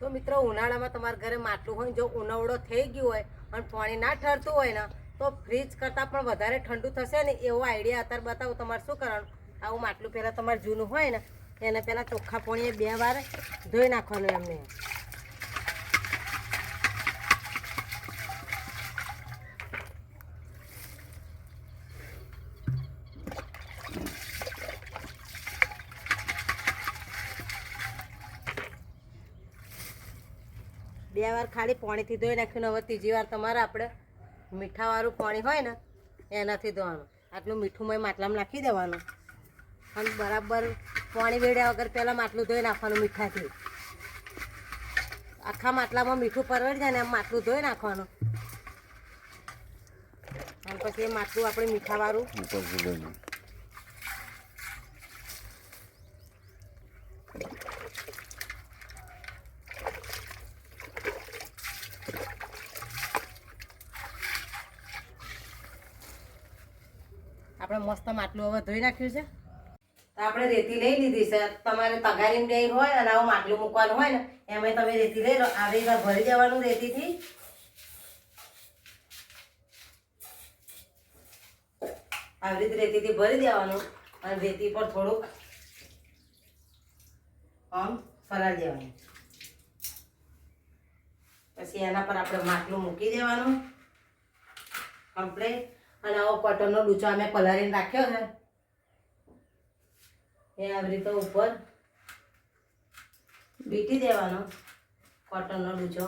તો મિત્રો ઉનાળામાં તમારા ઘરે માટલું હોય, જો ઉનાળો થઈ ગયું હોય અને પાણી ના ઠરતું હોય ને તો ફ્રીજ કરતાં પણ વધારે ઠંડુ થશે ને એવો આઈડિયા અત્યારે બતાવું. તમારે શું કરવાનું, આવું માટલું પહેલાં તમારે જૂનું હોય ને એને પહેલાં ચોખ્ખા પાણીએ 2 વાર ધોઈ નાખવાનું એમને. બે વાર ખાલી પાણીથી ધોઈ નાખ્યું. હવે ત્રીજી વાર તમારે આપણે મીઠાવાળું પાણી હોય ને એનાથી ધોવાનું. આટલું મીઠું મેં માટલામાં નાખી દેવાનું અને બરાબર પાણી વેડ્યા વગર પહેલાં માટલું ધોઈ નાખવાનું મીઠાથી. આખા માટલામાં મીઠું પરવડી જાય ને એમ માટલું ધોઈ નાખવાનું અને પછી એ માટલું આપણે મીઠાવાળું આપણે મસ્ત માટલું હવે ધોઈ નાખ્યું છે. તો આપણે રેતી લઈ લીધી છે. તમારે તગારીમાં ગઈ હોય અને આવું માટલું મૂકવાનું હોય ને એમાં તમે રેતી લઈ લો. આવી રીતે ભરી દેવાનું રેતીથી. આવી રીતે રેતીથી ભરી દેવાનું અને રેતી પર થોડુંક આમ ફરાવી દેવાનું. પછી એના પર આપણે માટલું મૂકી દેવાનું કમ્પ્લીટ. અને આવો કોટનનો ડૂચો અમે પલાળીને રાખ્યો છે એ આવી રીતે ઉપર બીટી દેવાનો કોટનનો ડૂચો.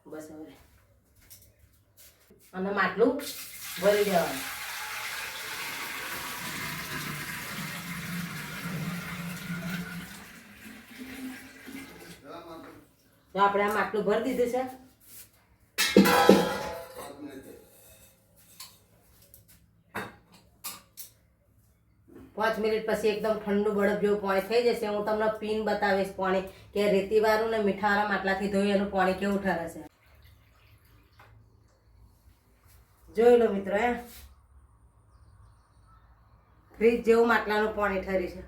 બસ હવે અને માટલું ભરી દેવાનું. તો આપણે આ માટલું ભરી દીધું છે. 5 મિનિટ પછી એકદમ ઠંડુ બરફ જેવું પાણી થઈ જશે. હું તમને પીન બતાવીશ પાણી કે રેતીવાળું ને મીઠાવાળા માટલાથી ધોઈ એનું પાણી કેવું ઠરે છે. જોઈ લો મિત્રો, ફ્રીજ જેવું માટલાનું પાણી ઠરી છે.